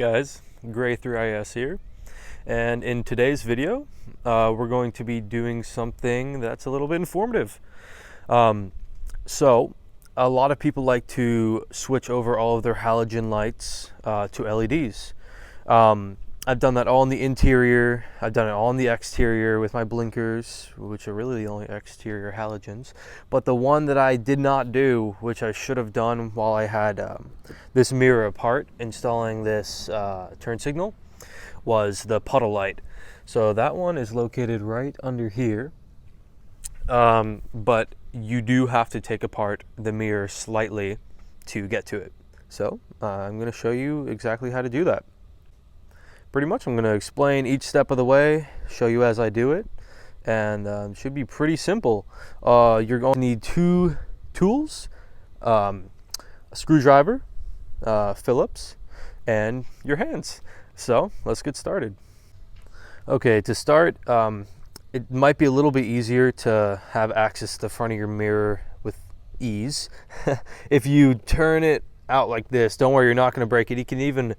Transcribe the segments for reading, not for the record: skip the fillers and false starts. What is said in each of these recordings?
guys, Gray3IS here, and in today's video we're going to be doing something that's a little bit informative. So a lot of people like to switch over all of their halogen lights to LEDs. I've done that all in the interior, I've done it all in the exterior with my blinkers, which are really the only exterior halogens. But the one that I did not do, which I should have done while I had this mirror apart, installing this turn signal, was the Puddle light. So that one is located right under here. But you do have to take apart the mirror slightly to get to it. So I'm going to show you exactly how to do that. Pretty much I'm going to explain each step of the way, show you as I do it, and it should be pretty simple. You're going to need two tools, a screwdriver, Phillips, and your hands. So let's get started. Okay, to start, it might be a little bit easier to have access to the front of your mirror with ease. If you turn it out like this, don't worry, you're not going to break it. You can even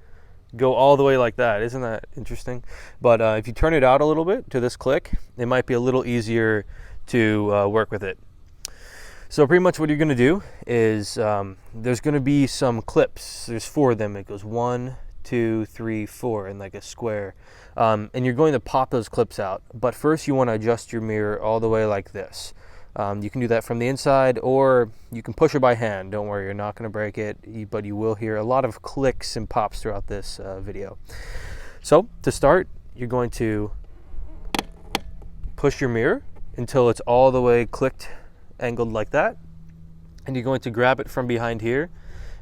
go all the way like that. Isn't that interesting? But if you turn it out a little bit to this click, it might be a little easier to work with it. So pretty much what you're going to do is there's going to be some clips. There's 4 of them. It goes 1, 2, 3, 4 in like a square. And you're going to pop those clips out. But first you want to adjust your mirror all the way like this. You can do that from the inside, or you can push it by hand. Don't worry, you're not going to break it, but you will hear a lot of clicks and pops throughout this video. So to start, you're going to push your mirror until it's all the way clicked, angled like that. And you're going to grab it from behind here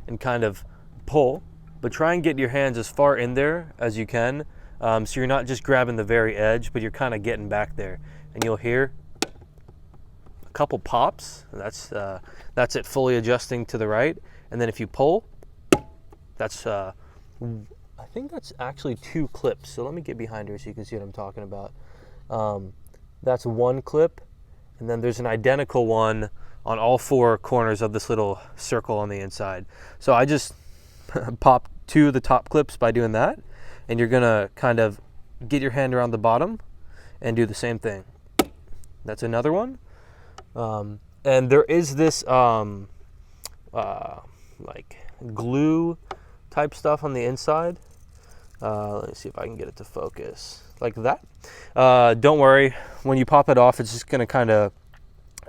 and kind of pull, but try and get your hands as far in there as you can. So you're not just grabbing the very edge, but you're kind of getting back there. And you'll hear couple pops. That's it fully adjusting to the right. And then if you pull, that's I think that's actually 2 clips. So let me get behind her so you can see what I'm talking about. That's 1 clip, and then there's an identical one on all 4 corners of this little circle on the inside. So I just pop 2 of the top clips by doing that, and you're gonna kind of get your hand around the bottom and do the same thing. That's another one. And there is this like glue type stuff on the inside. Let me see if I can get it to focus like that. Don't worry, when you pop it off, it's just gonna kind of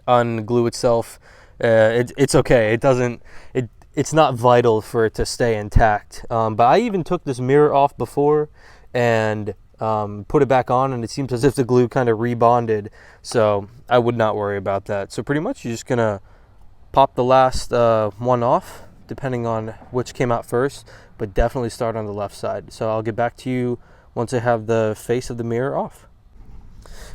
unglue itself. It's okay. It's not vital for it to stay intact. But I even took this mirror off before and put it back on, and it seems as if the glue kind of rebonded, so I would not worry about that. So pretty much you're just gonna pop the last one off, depending on which came out first, but definitely start on the left side. So I'll get back to you once I have the face of the mirror off.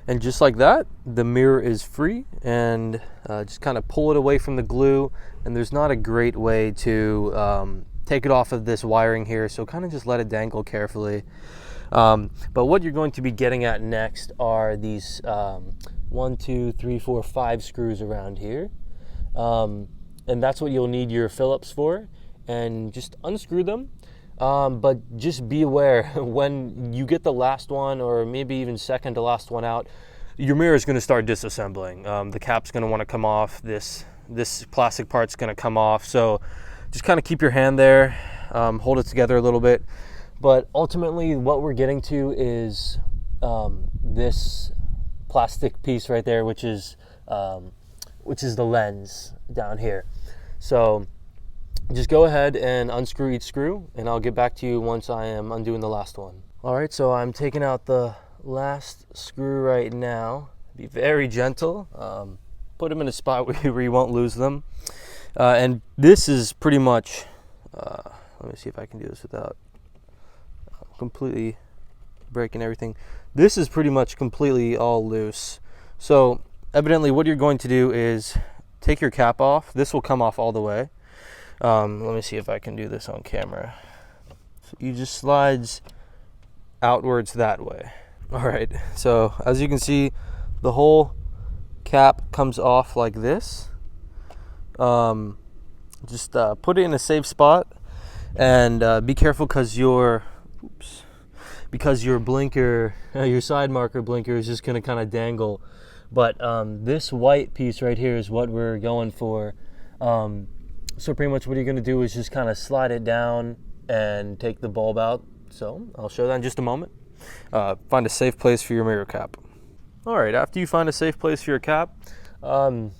And just like that, the mirror is free, and just kind of pull it away from the glue. And there's not a great way to take it off of this wiring here, so kind of just let it dangle carefully. But what you're going to be getting at next are these 1, 2, 3, 4, 5 screws around here. And that's what you'll need your Phillips for. And just unscrew them. But just be aware, when you get the last one, or maybe even second to last one out, your mirror is going to start disassembling. The cap's going to want to come off. This plastic part's going to come off. So just kind of keep your hand there, hold it together a little bit. But ultimately what we're getting to is this plastic piece right there, which is the lens down here. So just go ahead and unscrew each screw, and I'll get back to you once I am undoing the last one. All right, so I'm taking out the last screw right now. Be very gentle. Put them in a spot where you won't lose them. And this is pretty much, let me see if I can do this without completely breaking everything. This is pretty much completely all loose. So evidently what you're going to do is take your cap off. This will come off all the way. Let me see if I can do this on camera. So you just slides outwards that way. All right, so as you can see, the whole cap comes off like this. Just put it in a safe spot, and be careful, because your oops, because your blinker, your side marker blinker is just going to kind of dangle. But this white piece right here is what we're going for. So pretty much what you're going to do is just kind of slide it down and take the bulb out. So I'll show that in just a moment. Find a safe place for your mirror cap. All right, after you find a safe place for your cap, you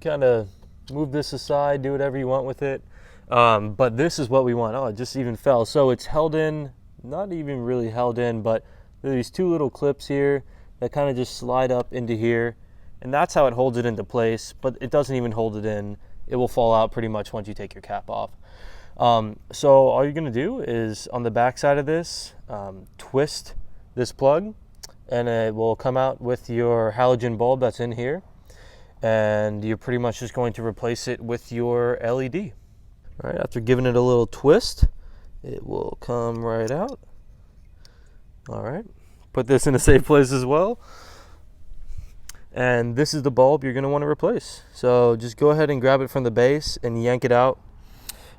kind of move this aside, do whatever you want with it. But this is what we want. Oh, it just even fell. So it's held in, not even really held in, but there are these two little clips here that kind of just slide up into here. And that's how it holds it into place, but it doesn't even hold it in. It will fall out pretty much once you take your cap off. So all you're gonna do is on the back side of this, twist this plug and it will come out with your halogen bulb that's in here. And you're pretty much just going to replace it with your LED. All right, after giving it a little twist, it will come right out. All right, put this in a safe place as well. And this is the bulb you're gonna wanna replace. So just go ahead and grab it from the base and yank it out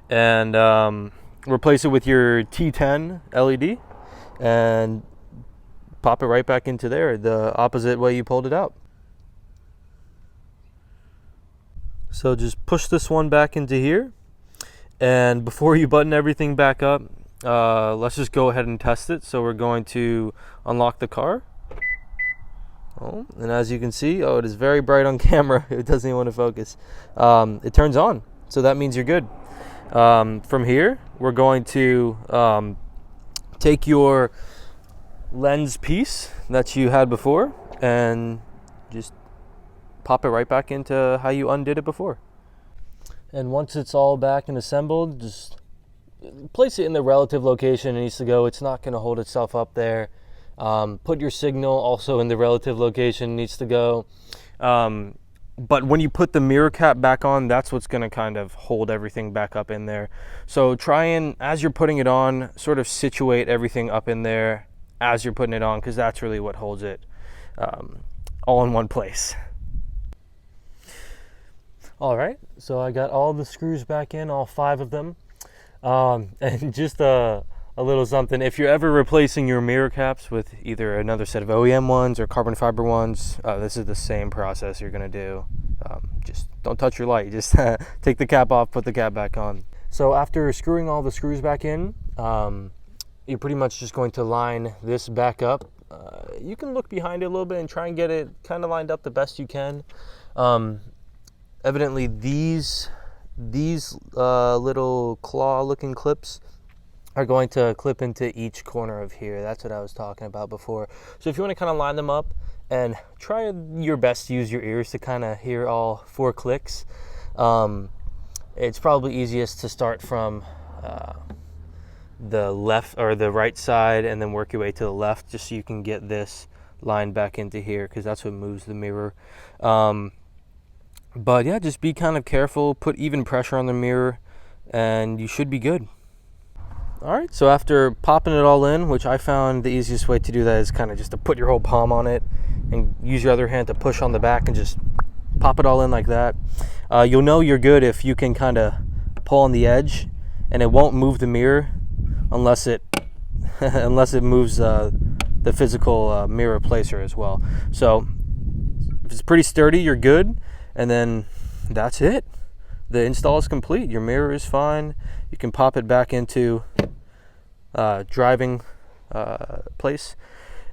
and replace it with your T10 LED and pop it right back into there, the opposite way you pulled it out. So just push this one back into here. And before you button everything back up, let's just go ahead and test it. So we're going to unlock the car. Oh, and as you can see, it is very bright on camera. It doesn't even want to focus. It turns on, so that means you're good. From here, we're going to take your lens piece that you had before and just pop it right back into how you undid it before. And once it's all back and assembled, just place it in the relative location it needs to go. It's not going to hold itself up there. Put your signal also in the relative location it needs to go. But when you put the mirror cap back on, that's what's going to kind of hold everything back up in there. So try and, as you're putting it on, sort of situate everything up in there as you're putting it on, because that's really what holds it all in one place. All right, so I got all the screws back in, all 5 of them. And just a little something, if you're ever replacing your mirror caps with either another set of OEM ones or carbon fiber ones, this is the same process you're going to do. Just don't touch your light, just take the cap off, put the cap back on. So after screwing all the screws back in, you're pretty much just going to line this back up. You can look behind it a little bit and try and get it kind of lined up the best you can. Evidently these little claw looking clips are going to clip into each corner of here. That's what I was talking about before. So if you want to kind of line them up and try your best to use your ears to kind of hear all 4 clicks, it's probably easiest to start from the left or the right side and then work your way to the left, just so you can get this line back into here, because that's what moves the mirror. But yeah, just be kind of careful, put even pressure on the mirror, and you should be good. All right, so after popping it all in, which I found the easiest way to do that is kind of just to put your whole palm on it and use your other hand to push on the back and just pop it all in like that. You'll know you're good if you can kind of pull on the edge, and it won't move the mirror unless it unless it moves the physical mirror placer as well. So if it's pretty sturdy, you're good. And then that's it. The install is complete. Your mirror is fine. You can pop it back into driving place.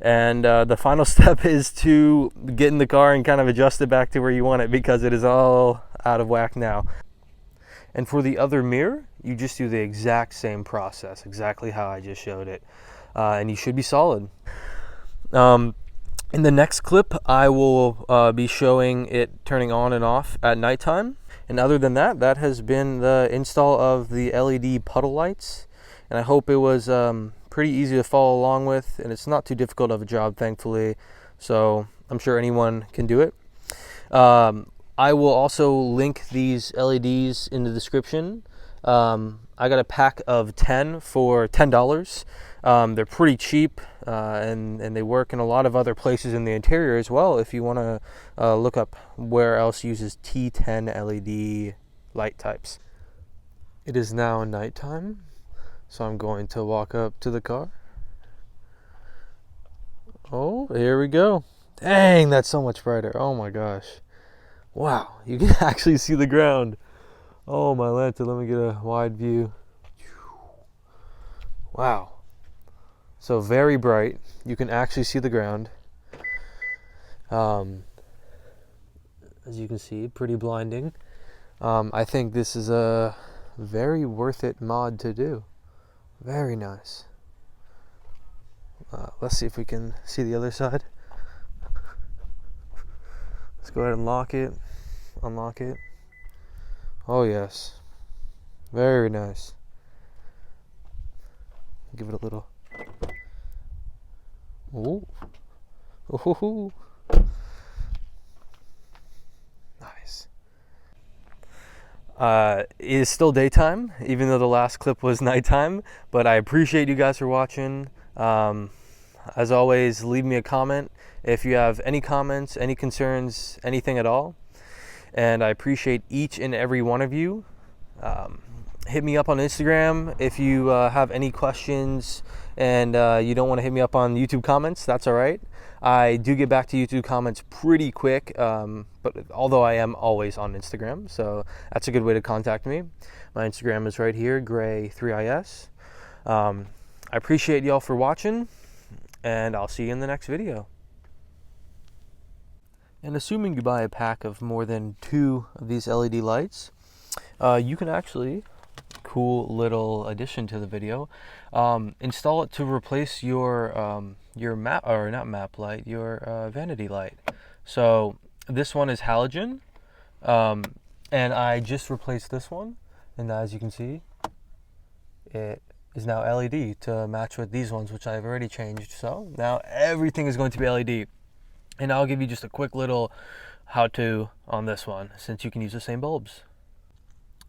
And the final step is to get in the car and kind of adjust it back to where you want it, because it is all out of whack now. And for the other mirror, you just do the exact same process, exactly how I just showed it. And you should be solid. In the next clip, I will be showing it turning on and off at nighttime. And other than that, that has been the install of the LED puddle lights. And I hope it was pretty easy to follow along with, and it's not too difficult of a job, thankfully. So I'm sure anyone can do it. I will also link these LEDs in the description. I got a pack of 10 for $10. They're pretty cheap, and they work in a lot of other places in the interior as well, if you want to look up where else uses T10 LED light types. It is now nighttime, so I'm going to walk up to the car Oh, here we go. Dang, that's so much brighter. Oh my gosh. Wow, you can actually see the ground. Oh my lantern, let me get a wide view. Wow. So very bright. You can actually see the ground. As you can see, pretty blinding. I think this is a very worth it mod to do. Very nice. Let's see if we can see the other side. Let's go ahead and lock it, unlock it. Oh yes, very nice. Give it a little. Ooh. Ooh. Nice. It is still daytime, even though the last clip was nighttime, but I appreciate you guys for watching. As always, leave me a comment if you have any comments, any concerns, anything at all. And I appreciate each and every one of you. Hit me up on Instagram if you have any questions and you don't want to hit me up on YouTube comments. That's all right. I do get back to YouTube comments pretty quick, but although I am always on Instagram, so that's a good way to contact me. My Instagram is right here, Gray3is. I appreciate y'all for watching, and I'll see you in the next video. And assuming you buy a pack of more than 2 of these LED lights, you can actually, cool little addition to the video, install it to replace your map, or not map light, your vanity light. So this one is halogen, and I just replaced this one, and as you can see, it is now LED to match with these ones, which I've already changed. So now everything is going to be LED. And I'll give you just a quick little how-to on this one, since you can use the same bulbs.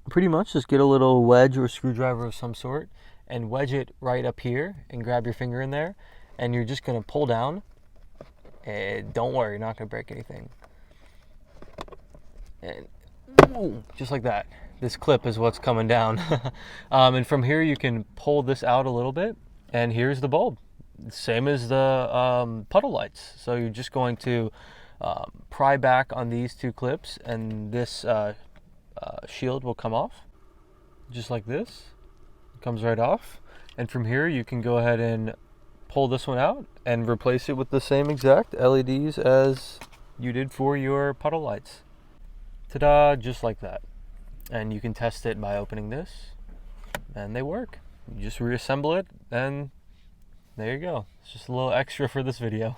Pretty much just get a little wedge or screwdriver of some sort and wedge it right up here and grab your finger in there, and you're just going to pull down, and don't worry, you're not going to break anything. And just like that. This clip is what's coming down. And from here you can pull this out a little bit, and here's the bulb. Same as the puddle lights. So you're just going to pry back on these 2 clips, and this shield will come off just like this. It comes right off, and from here you can go ahead and pull this one out and replace it with the same exact LEDs as you did for your puddle lights. Ta-da, just like that. And you can test it by opening this, and they work. You just reassemble it, and there you go. It's just a little extra for this video.